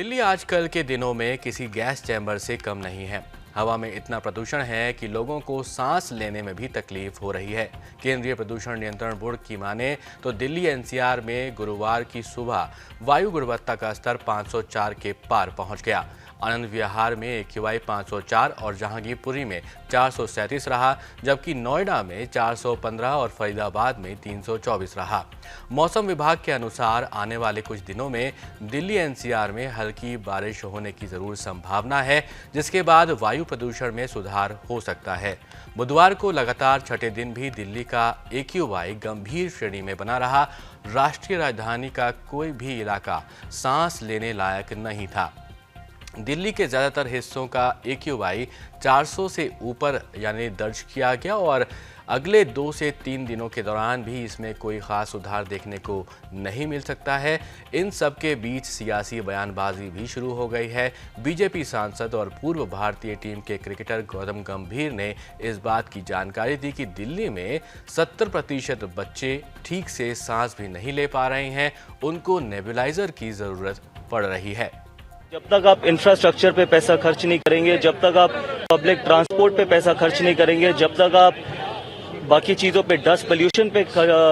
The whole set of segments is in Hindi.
दिल्ली आजकल के दिनों में किसी गैस चैम्बर से कम नहीं है। हवा में इतना प्रदूषण है कि लोगों को सांस लेने में भी तकलीफ हो रही है। केंद्रीय प्रदूषण नियंत्रण बोर्ड की माने तो दिल्ली एनसीआर में गुरुवार की सुबह वायु गुणवत्ता का स्तर 504 के पार पहुंच गया। आनंद विहार में एक्यूआई 504 और जहांगीरपुरी में 437 रहा, जबकि नोएडा में 415 और फरीदाबाद में 324 रहा। मौसम विभाग के अनुसार आने वाले कुछ दिनों में दिल्ली एनसीआर में हल्की बारिश होने की जरूर संभावना है, जिसके बाद वायु प्रदूषण में सुधार हो सकता है। बुधवार को लगातार छठे दिन भी दिल्ली का एक्यूआई गंभीर श्रेणी में बना रहा। राष्ट्रीय राजधानी का कोई भी इलाका सांस लेने लायक नहीं था। दिल्ली के ज़्यादातर हिस्सों का एक्यूआई 400 से ऊपर यानी दर्ज किया गया और अगले 2 से 3 दिनों के दौरान भी इसमें कोई ख़ास सुधार देखने को नहीं मिल सकता है। इन सब के बीच सियासी बयानबाजी भी शुरू हो गई है। बीजेपी सांसद और पूर्व भारतीय टीम के क्रिकेटर गौतम गंभीर ने इस बात की जानकारी दी कि दिल्ली में 70% बच्चे ठीक से सांस भी नहीं ले पा रहे हैं। उनको नेबुलाइजर की ज़रूरत पड़ रही है। जब तक आप इंफ्रास्ट्रक्चर पे पैसा खर्च नहीं करेंगे, जब तक आप पब्लिक ट्रांसपोर्ट पे पैसा खर्च नहीं करेंगे, जब तक आप बाकी चीज़ों पे डस्ट पोल्यूशन पे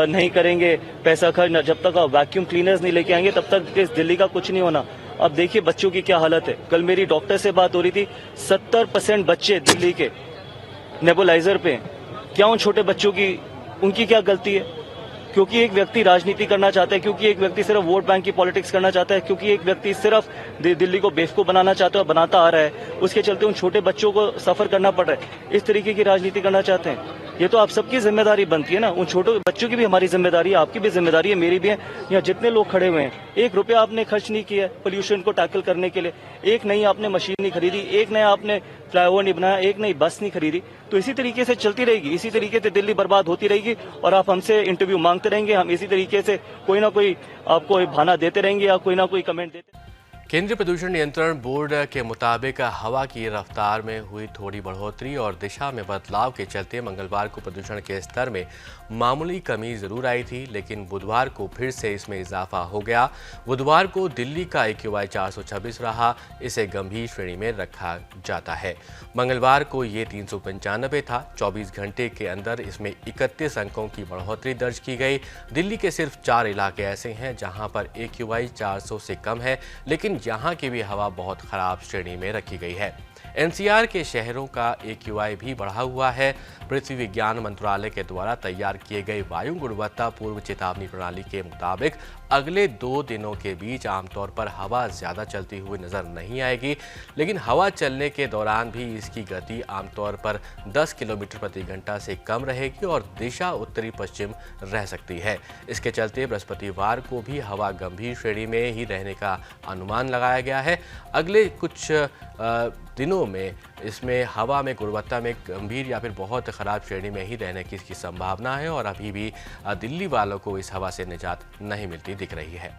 नहीं करेंगे पैसा खर्च, जब तक आप वैक्यूम क्लीनर्स नहीं लेके आएंगे, तब तक इस दिल्ली का कुछ नहीं होना। अब देखिए बच्चों की क्या हालत है। कल मेरी डॉक्टर से बात हो रही थी, 70% बच्चे दिल्ली के नेबुलाइजर पे। क्या उन छोटे बच्चों की उनकी क्या गलती है? क्योंकि एक व्यक्ति राजनीति करना चाहता है, क्योंकि एक व्यक्ति सिर्फ वोट बैंक की पॉलिटिक्स करना चाहता है, क्योंकि एक व्यक्ति सिर्फ दिल्ली को बेवकूफ बनाना चाहता है और बनाता आ रहा है, उसके चलते उन छोटे बच्चों को सफर करना पड़ रहा है। इस तरीके की राजनीति करना चाहते हैं। ये तो आप सबकी जिम्मेदारी बनती है ना। उन छोटे बच्चों की भी हमारी जिम्मेदारी है, आपकी भी जिम्मेदारी है, मेरी भी है। यहाँ जितने लोग खड़े हुए हैं, 1 रुपया आपने खर्च नहीं किया पोल्यूशन को टैकल करने के लिए। एक नई आपने मशीन नहीं खरीदी, एक नया आपने फ्लाईओवर नहीं बनाया, एक नई बस नहीं खरीदी। तो इसी तरीके से चलती रहेगी, इसी तरीके से दिल्ली बर्बाद होती रहेगी और आप हमसे इंटरव्यू मांगते रहेंगे। हम इसी तरीके से कोई ना कोई आपको बहाना देते रहेंगे या कोई ना कोई कमेंट देते। केंद्रीय प्रदूषण नियंत्रण बोर्ड के मुताबिक हवा की रफ्तार में हुई थोड़ी बढ़ोतरी और दिशा में बदलाव के चलते मंगलवार को प्रदूषण के स्तर में मामूली कमी जरूर आई थी, लेकिन बुधवार को फिर से इसमें इजाफा हो गया। बुधवार को दिल्ली का एक्यूआई 426 रहा। इसे गंभीर श्रेणी में रखा जाता है। मंगलवार को ये 395 था। 24 घंटे के अंदर इसमें 31 अंकों की बढ़ोतरी दर्ज की गई। दिल्ली के सिर्फ 4 इलाके ऐसे हैं जहां पर एक्यूआई 400 से कम है, लेकिन यहाँ की भी हवा बहुत खराब श्रेणी में रखी गई है। एनसीआर के शहरों का एक्यूआई भी बढ़ा हुआ है। पृथ्वी विज्ञान मंत्रालय के द्वारा तैयार किए गए वायु गुणवत्ता पूर्व चेतावनी प्रणाली के मुताबिक अगले 2 दिनों के बीच आमतौर पर हवा ज़्यादा चलती हुई नजर नहीं आएगी, लेकिन हवा चलने के दौरान भी इसकी गति आमतौर पर 10 किलोमीटर प्रति घंटा से कम रहेगी और दिशा उत्तरी पश्चिम रह सकती है। इसके चलते बृहस्पतिवार को भी हवा गंभीर श्रेणी में ही रहने का अनुमान लगाया गया है। अगले कुछ दिनों में इसमें हवा में गुणवत्ता में गंभीर या फिर बहुत ख़राब श्रेणी में ही रहने की इसकी संभावना है और अभी भी दिल्ली वालों को इस हवा से निजात नहीं मिलती दिख रही है।